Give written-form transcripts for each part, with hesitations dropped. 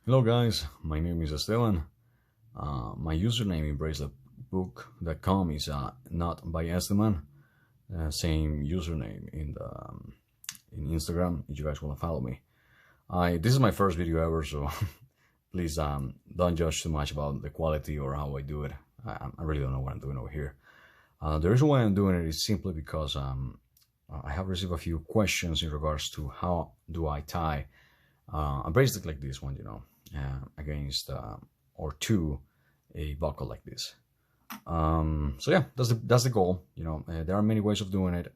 Hello guys, my name is Esteban. My username in braceletbook.com is not by Esteban. Same username in Instagram if you guys want to follow me. This is my first video ever, so please don't judge too much about the quality or how I do it. I really don't know what I'm doing over here. The reason why I'm doing it is simply because I have received a few questions in regards to how do I tie a bracelet like this one, against or to a buckle like this. So yeah, that's the goal. There are many ways of doing it,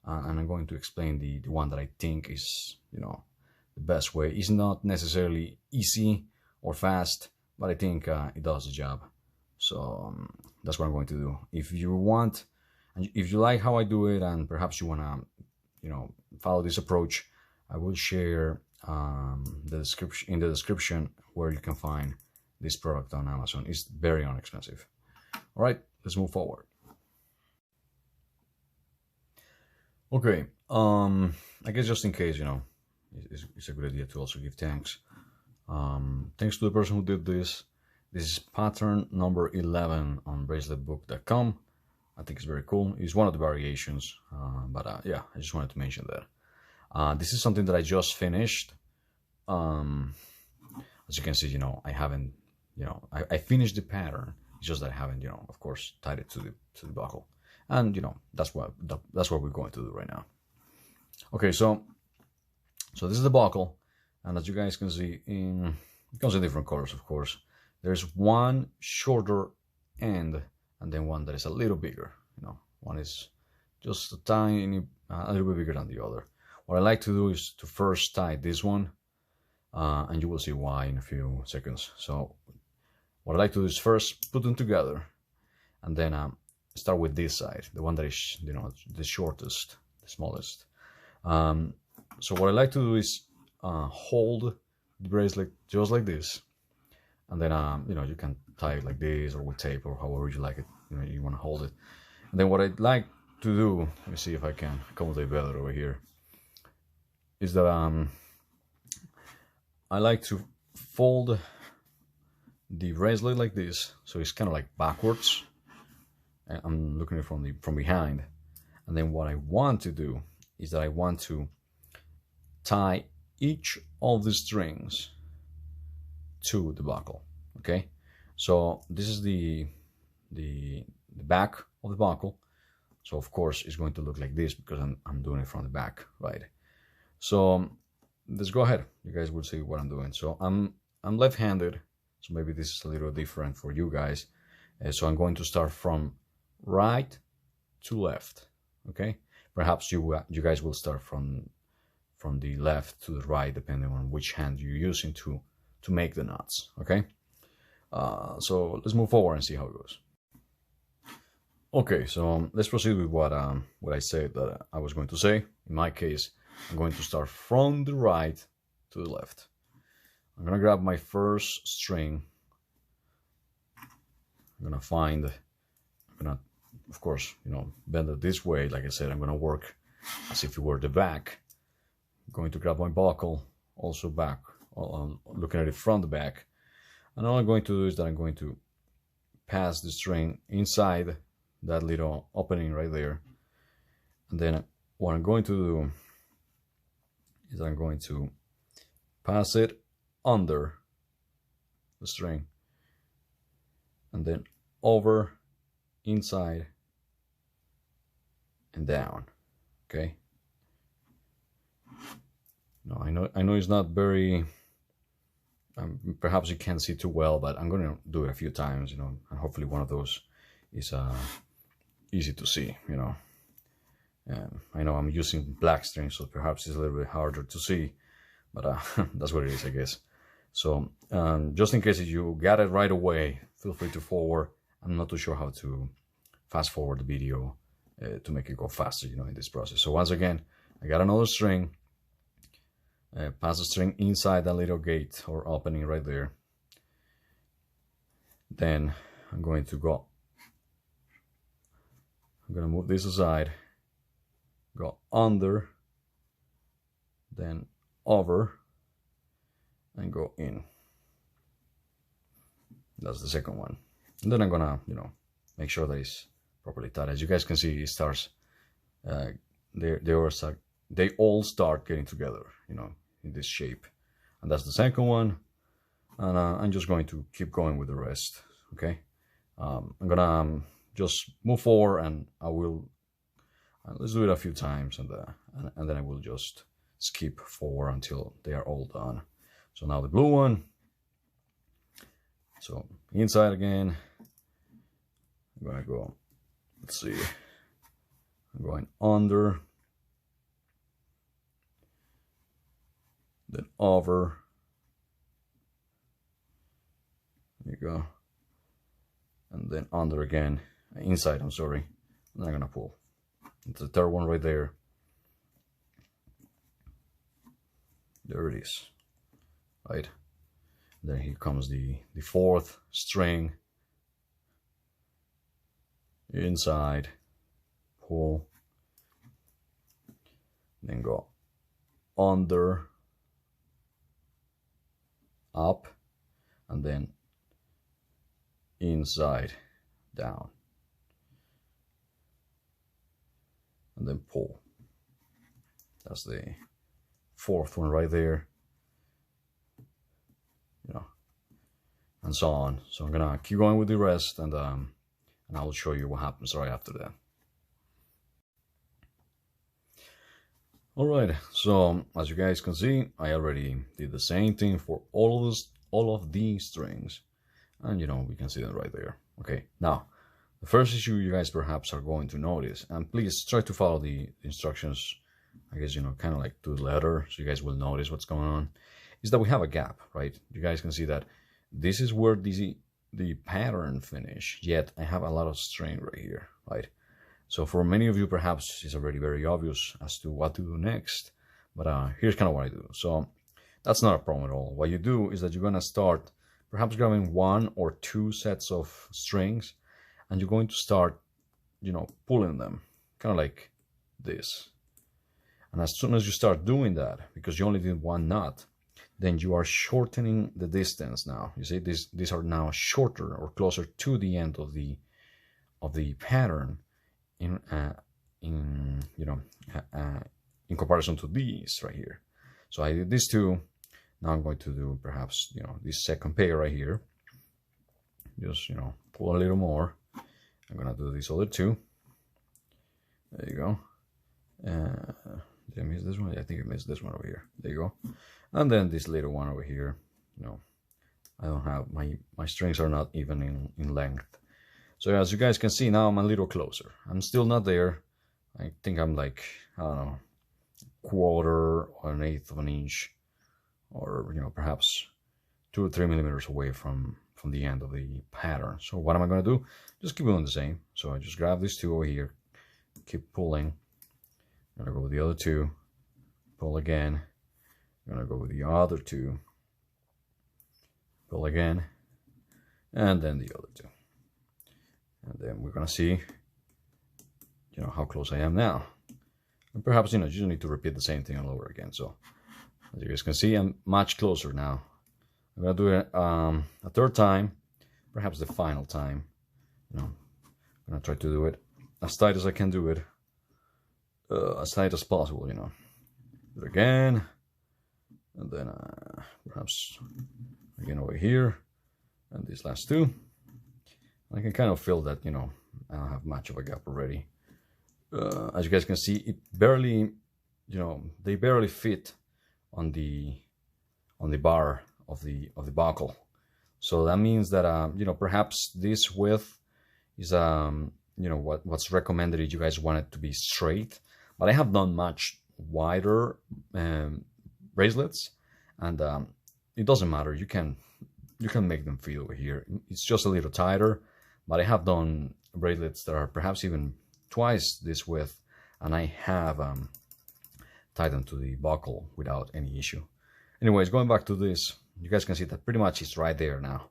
and I'm going to explain the one that I think is the best way. It's not necessarily easy or fast, but I think it does the job. So that's what I'm going to do. If you want, and if you like how I do it, and perhaps you wanna, follow this approach, I will share the description where you can find this product on Amazon. It's very inexpensive. All right, let's move forward. Okay, I guess just in case, it's a good idea to also give thanks. Thanks to the person who did this. This is pattern number 11 on braceletbook.com. I think it's very cool. It's one of the variations, but yeah, I just wanted to mention that. This is something that I just finished. As you can see, I haven't, I finished the pattern. It's just that I haven't, of course, tied it to the buckle, and that's what we're going to do right now. Okay, so this is the buckle, and as you guys can see, it comes in different colors, of course. There's one shorter end, and then one that is a little bigger. One is just a tiny, a little bit bigger than the other. What I like to do is to first tie this one, and you will see why in a few seconds. So what I like to do is first put them together, and then start with this side, the one that is the shortest, the smallest. So what I like to do is hold the bracelet just like this, and then you can tie it like this or with tape or however you like it. You want to hold it, and then what I'd like to do, let me see if I can accommodate better over here, is that I like to fold the bracelet like this, so it's kind of like backwards, and I'm looking at it from behind. And then what I want to do is that I want to tie each of the strings to the buckle. Okay, so this is the back of the buckle. So of course it's going to look like this because I'm doing it from the back, right? So let's go ahead. You guys will see what I'm doing. So I'm left-handed, so maybe this is a little different for you guys. So I'm going to start from right to left. Okay, perhaps you guys will start from the left to the right, depending on which hand you're using to make the knots. Okay, so let's move forward and see how it goes. Okay, so let's proceed with what I said that I was going to say. In my case, I'm going to start from the right to the left. I'm gonna grab my first string. I'm gonna of course, bend it this way. Like I said, I'm gonna work as if it were the back. I'm going to grab my buckle, also back, looking at it from the back. And all I'm going to do is that I'm going to pass the string inside that little opening right there. And then what I'm going to do is I'm going to pass it under the string, and then over, inside, and down. Okay. No, I know it's not very. Perhaps you can't see too well, but I'm going to do it a few times, and hopefully one of those is easy to see. I know I'm using black string, so perhaps it's a little bit harder to see, but that's what it is, I guess. So just in case if you got it right away, feel free to forward. I'm not too sure how to fast forward the video to make it go faster, in this process. So once again, I got another string, pass the string inside that little gate or opening right there. Then I'm going to move this aside, go under, then over, and go in. That's the second one. And then I'm gonna, you know, make sure that it's properly tight. As you guys can see, it starts, they all start getting together, you know, in this shape. And that's the second one. And I'm just going to keep going with the rest, okay? I'm gonna just move forward, and I will, let's do it a few times, and then I will just skip forward until they are all done. So now the blue one. So inside again, I'm gonna go, let's see, I'm going under, then over, there you go, and then under again, inside, I'm sorry, and I'm gonna pull. It's the third one right there. There it is, right? Then here comes the fourth string, inside, pull, then go under, up, and then inside, down, and then pull. That's the fourth one right there, you know, and so on. So I'm gonna keep going with the rest, and I will show you what happens right after that. All right, so as you guys can see, I already did the same thing for all of these strings, and you know, we can see them right there. Okay, now the first issue you guys perhaps are going to notice, and please try to follow the instructions, I guess, you know, kind of like to the letter, so you guys will notice what's going on, is that we have a gap, right? You guys can see that this is where the pattern finish, yet I have a lot of string right here, right? So for many of you, perhaps it's already very obvious as to what to do next, but here's kind of what I do. So that's not a problem at all. What you do is that you're gonna start perhaps grabbing one or two sets of strings, and you're going to start, you know, pulling them, kind of like this. And as soon as you start doing that, because you only did one knot, then you are shortening the distance now. You see, these are now shorter or closer to the end of the pattern in comparison to these right here. So I did these two. Now I'm going to do perhaps, you know, this second pair right here. Just, you know, pull a little more. I'm gonna do these other two. There you go. Did I miss this one? I think I missed this one over here. There you go. And then this little one over here. You know, I don't have my strings are not even in length. So as you guys can see, now I'm a little closer. I'm still not there. I think I'm like, I don't know, quarter or an eighth of an inch, or, you know, perhaps 2 or 3 millimeters away from the end of the pattern. So what am I going to do? Just keep doing the same. So I just grab these two over here, keep pulling. I'm going to go with the other two, pull again. I'm going to go with the other two, pull again, and then the other two. And then we're going to see, you know, how close I am now. And perhaps, you know, you just need to repeat the same thing all over again. So as you guys can see, I'm much closer now. I'm going to do it a third time, perhaps the final time. You know, I'm going to try to do it as tight as I can do it, as tight as possible, you know. Do it again, and then perhaps again over here, and these last two. I can kind of feel that, you know, I don't have much of a gap already. As you guys can see, it barely, you know, they barely fit on the bar of the buckle. So that means that you know, perhaps this width is you know, what's recommended if you guys want it to be straight. But I have done much wider bracelets, and it doesn't matter. You can make them fit over here. It's just a little tighter, but I have done bracelets that are perhaps even twice this width, and I have tied them to the buckle without any issue. Anyways, going back to this, you guys can see that pretty much it's right there now.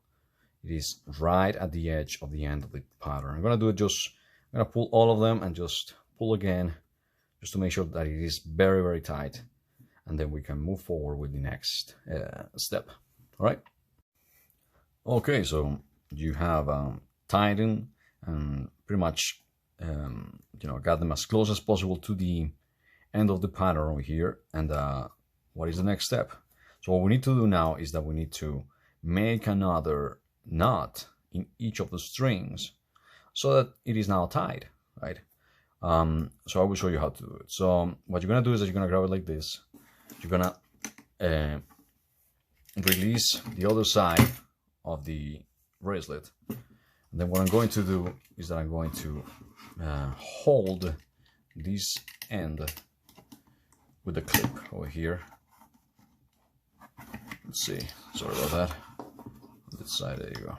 It is right at the edge of the end of the pattern. I'm gonna do it just, I'm gonna pull all of them and just pull again, just to make sure that it is very, very tight, and then we can move forward with the next step. All right. Okay, so you have tightened and pretty much got them as close as possible to the end of the pattern over here. And what is the next step? So what we need to do now is that we need to make another knot in each of the strings so that it is now tied, right? So I will show you how to do it. So what you're gonna do is that you're gonna grab it like this. You're gonna release the other side of the bracelet. And then what I'm going to do is that I'm going to hold this end with the clip over here. Let's see, sorry about that. On this side, there you go.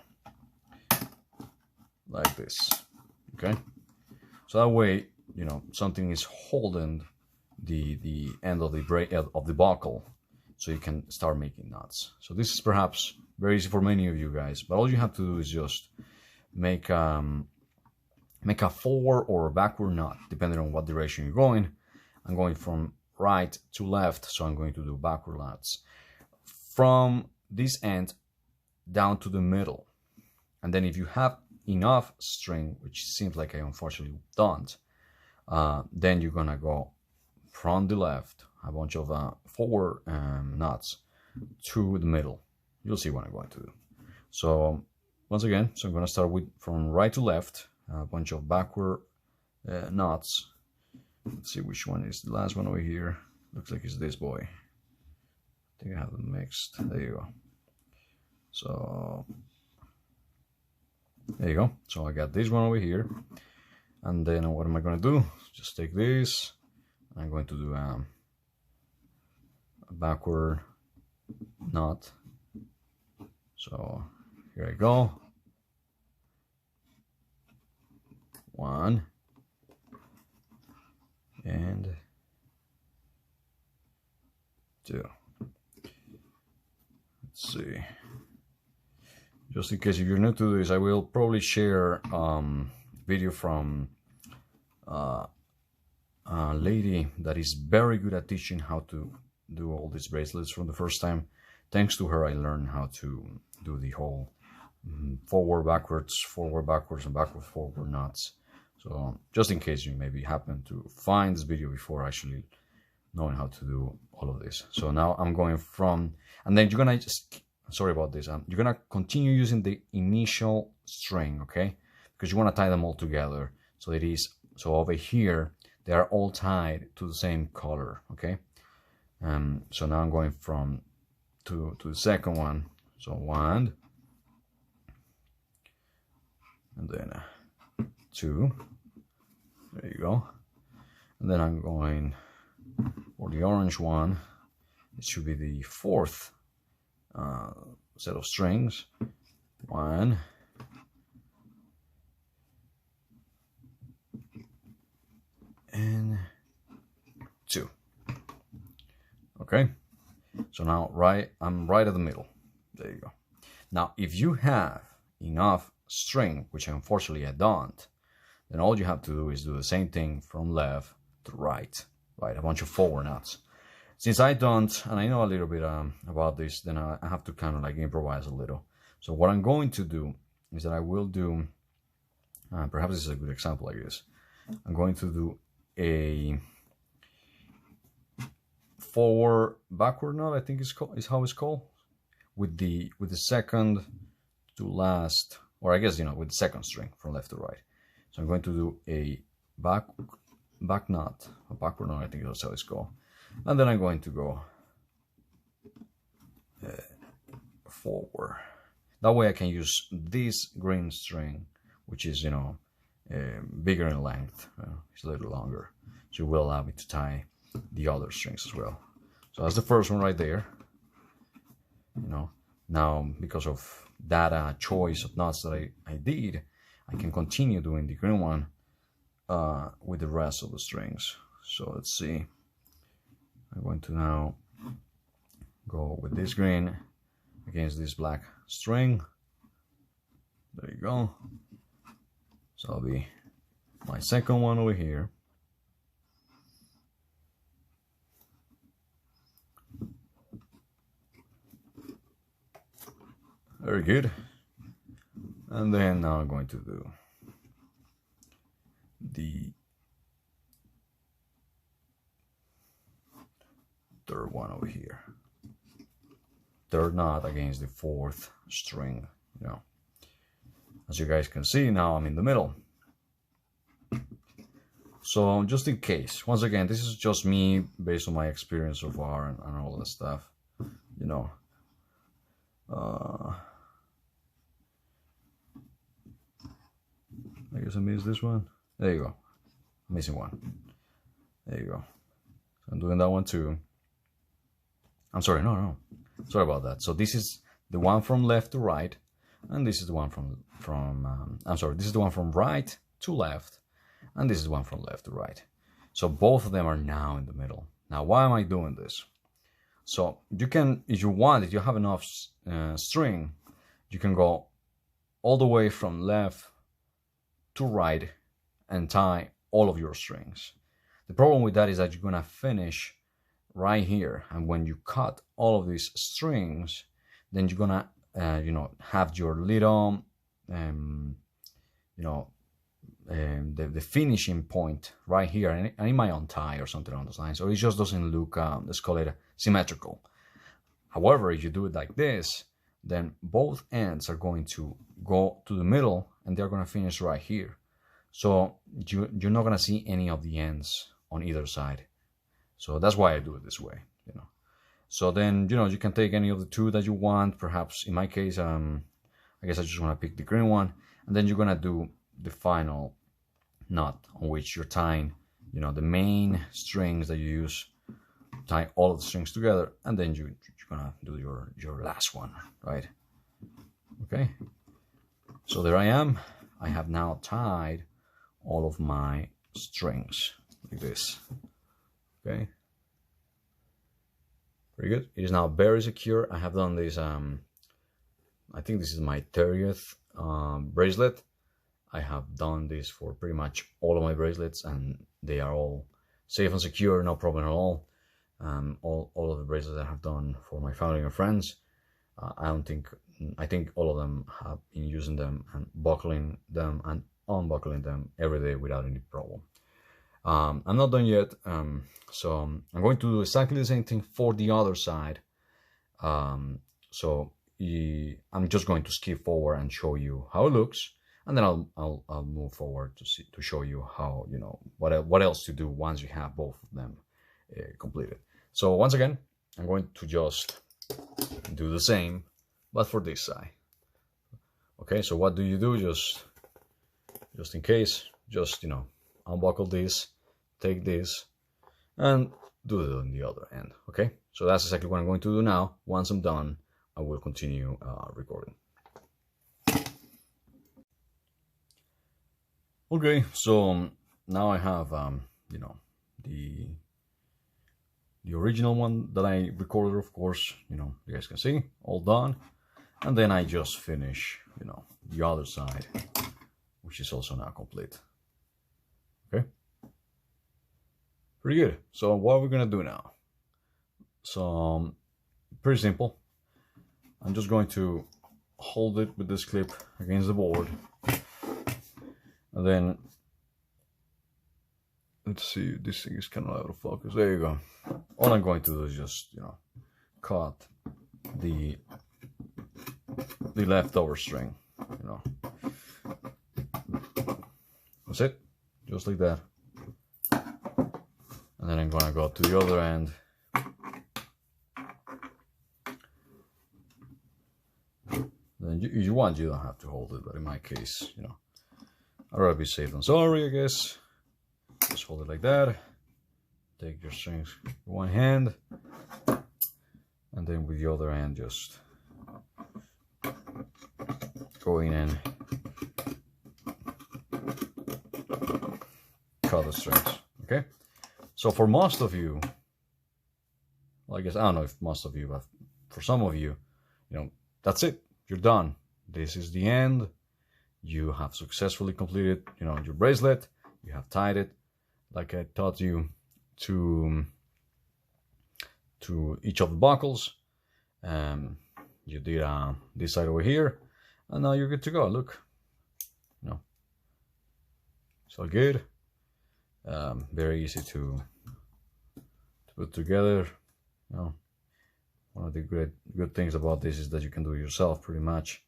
Like this, okay? So that way, something is holding the end of the buckle, so you can start making knots. So this is perhaps very easy for many of you guys, but all you have to do is just make a forward or backward knot, depending on what direction you're going. I'm going from right to left, so I'm going to do backward knots from this end down to the middle. And then if you have enough string, which seems like I unfortunately don't, then you're gonna go from the left, a bunch of forward knots to the middle. You'll see what I'm going to do. So once again, so I'm gonna start with from right to left, a bunch of backward knots. Let's see which one is the last one over here. Looks like it's this boy. I think I have them mixed. There you go. So there you go. So I got this one over here, and then what am I going to do? Just take this. I'm going to do a backward knot. So here I go. 1 and 2. Let's see. Just in case if you're new to this, I will probably share video from a lady that is very good at teaching how to do all these bracelets from the first time. Thanks to her, I learned how to do the whole forward, backwards, and backward, forward knots. So just in case you maybe happen to find this video before actually knowing how to do all of this. So now I'm going from, and then you're gonna just, sorry about this, you're gonna continue using the initial string, okay? Because you want to tie them all together. So it is, so over here, they are all tied to the same color, okay? So now I'm going from to the second one. So 1, and then 2, there you go. And then I'm going for the orange one. It should be the 4th set of strings. 1, and 2. Okay, so now I'm right at the middle. There you go. Now if you have enough string, which unfortunately I don't, then all you have to do is do the same thing from left to right, a bunch of forward knots. Since I don't, and I know a little bit about this, then I have to kind of like improvise a little. So what I'm going to do is that I will do, perhaps this is a good example, I guess. I'm going to do a forward backward knot, I think is how it's called, with the second to last, or I guess with the second string from left to right. So I'm going to do a back knot, a backward knot, I think that's how it's called, and then I'm going to go forward. That way I can use this green string, which is bigger in length. It's a little longer, so it will allow me to tie the other strings as well. So that's the first one right there. Now because of that choice of knots that I did, I can continue doing the green one with the rest of the strings. So let's see. I'm going to now go with this green against this black string. There you go. So that'll be my second one over here. Very good. And then now I'm going to do the third one over here. Third knot against the fourth string, you know. As you guys can see, now I'm in the middle. So just in case, once again, this is just me based on my experience so far and all that stuff, you know. I guess I missed this one. There you go. Missing one. There you go. So I'm doing that one too. I'm sorry, no. Sorry about that. So this is the one from left to right, and this is the one from I'm sorry, this is the one from right to left, and this is the one from left to right. So both of them are now in the middle. Now, why am I doing this? So you can, if you want, if you have enough string, you can go all the way from left to right and tie all of your strings. The problem with that is that you're gonna finish right here, and when you cut all of these strings, then you're gonna you know, have your little you know, the finishing point right here, and it might untie or something on those lines, or it just doesn't look let's call it symmetrical. However, if you do it like this, then both ends are going to go to the middle and they're going to finish right here. So you're not going to see any of the ends on either side. So that's why I do it this way, you know. So then, you know, you can take any of the two that you want. Perhaps in my case, I guess I just want to pick the green one, and then you're going to do the final knot on which you're tying, you know, the main strings that you use, tie all of the strings together, and then you're gonna do your last one, right? Okay, so there I am. I have now tied all of my strings like this. Okay, very good. It is now very secure. I have done this, I think this is my 30th bracelet. I have done this for pretty much all of my bracelets, and they are all safe and secure, no problem at all. All of the bracelets that I have done for my family and friends, I think all of them have been using them and buckling them and unbuckling them every day without any problem. I'm not done yet, so I'm going to do exactly the same thing for the other side. So I'm just going to skip forward and show you how it looks, and then I'll move forward to show you how, you know, what else to do once you have both of them completed. So once again, I'm going to just do the same, but for this side. Okay, so what do? Just in case, just, you know, unbuckle this, take this, and do it on the other end. Okay, so that's exactly what I'm going to do now. Once I'm done, I will continue recording. Okay, so now I have you know, the original one that I recorded, of course, you know, you guys can see, all done. And then I just finish, you know, the other side, which is also now complete. Okay, pretty good. So what are we gonna do now? So pretty simple. I'm just going to hold it with this clip against the board, and then let's see, this thing is kind of out of focus. There you go. All I'm going to do is just, you know, cut the leftover string, you know. That's it, just like that. And then I'm gonna go to the other end. Then if you want, you don't have to hold it, but in my case, you know, I'd rather be safe than sorry, I guess. Just hold it like that. Take your strings with one hand, and then with the other hand, just go in and cut the strings. Okay, so for most of you, well, I guess I don't know if most of you, but for some of you, you know, that's it. You're done. This is the end. You have successfully completed, you know, your bracelet. You have tied it like I taught you to each of the buckles. You did this side over here, and now you're good to go. Look, it's all good. Very easy to put together. One of the good things about this is that you can do it yourself pretty much,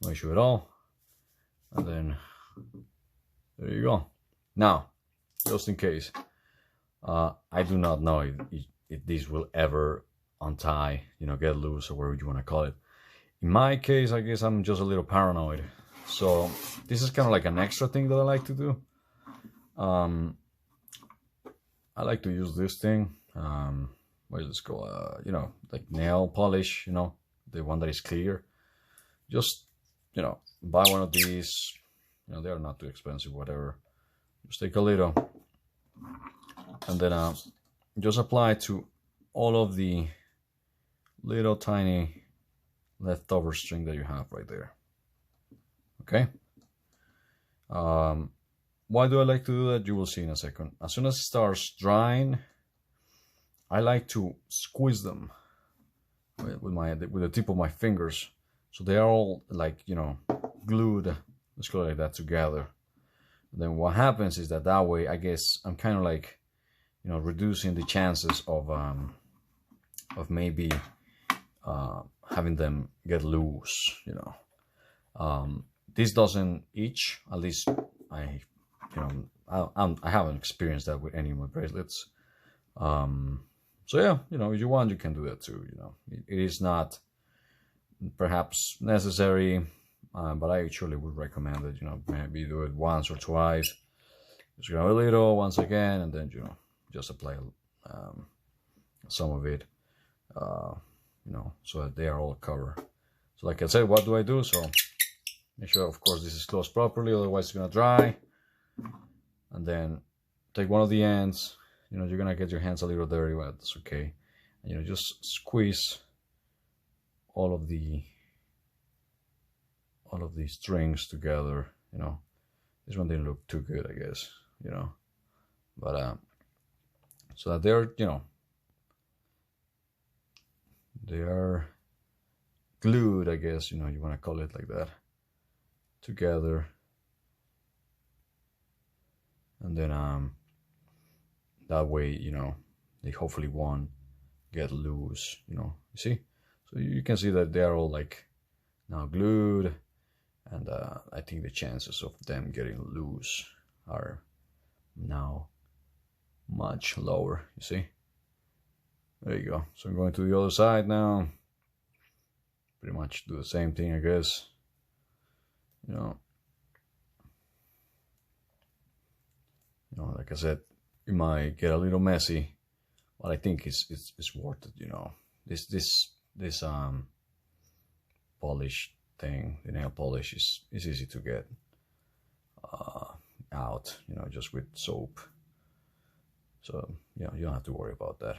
no issue at all. And then there you go. Now, just in case, I do not know if this will ever untie, get loose, or whatever you want to call it. In my case, I guess I'm just a little paranoid, so this is kind of like an extra thing that I like to do. I like to use this thing, what is this called, like nail polish, the one that is clear. Just, buy one of these, they are not too expensive, whatever. Just take a little, and then just apply to all of the little tiny leftover string that you have right there. Okay. Why do I like to do that? You will see in a second. As soon as it starts drying, I like to squeeze them with the tip of my fingers, so they are all like glued. Let's go like that together. And then what happens is that way, I guess I'm kind of like reducing the chances of maybe having them get loose. This doesn't itch. At least I haven't experienced that with any of my bracelets. So yeah, if you want, you can do that too. It is not perhaps necessary, but I actually would recommend it. Maybe do it once or twice. Just grab a little once again, and then just apply some of it. So that they are all covered. So like I said, what do I do? So make sure, of course, this is closed properly, otherwise it's gonna dry. And then take one of the ends. You're gonna get your hands a little dirty, but that's okay. And just squeeze all of the strings together. This one didn't look too good, I guess. But so that they're they are glued, I guess, you want to call it like that, together. And then that way, they hopefully won't get loose, you see. So you can see that they are all like now glued, and I think the chances of them getting loose are now much lower, you see. There you go. So I'm going to the other side now. Pretty much do the same thing, I guess. Like I said, it might get a little messy, but I think it's worth it. This polish thing, the nail polish, is easy to get out, just with soap. So you don't have to worry about that.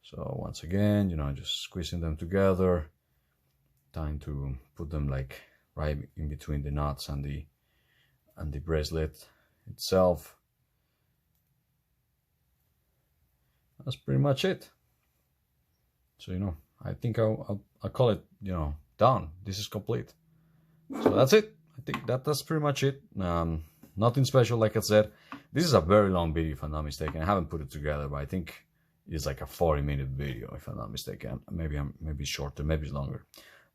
So once again, just squeezing them together. Time to put them like right in between the knots and the bracelet itself. That's pretty much it. So I think I'll call it done. This is complete. So that's it. I think that's pretty much it. Nothing special, like I said. This is a very long video, if I'm not mistaken. I haven't put it together, but I think it's like a 40-minute video, if I'm not mistaken. Maybe shorter, maybe longer.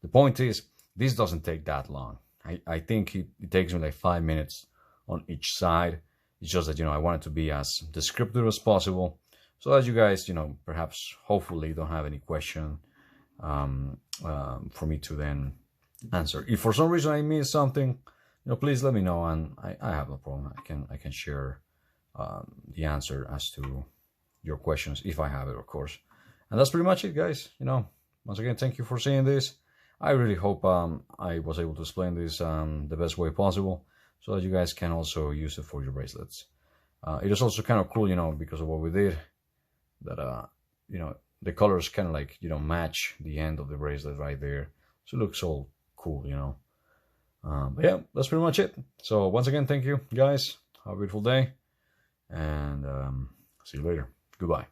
The point is, this doesn't take that long. I think it takes me like 5 minutes on each side. It's just that I want it to be as descriptive as possible, so that you guys perhaps hopefully don't have any question for me to then answer. If for some reason I miss something, please let me know, and I have no problem. I can share the answer as to your questions if I have it, of course. And that's pretty much it, guys. Once again, thank you for seeing this. I really hope I was able to explain this the best way possible, so that you guys can also use it for your bracelets. It is also kind of cool, because of what we did, that the colors kind of like match the end of the bracelet right there, so it looks all cool, but yeah, that's pretty much it. So once again, thank you guys, have a beautiful day, and see you later. Goodbye.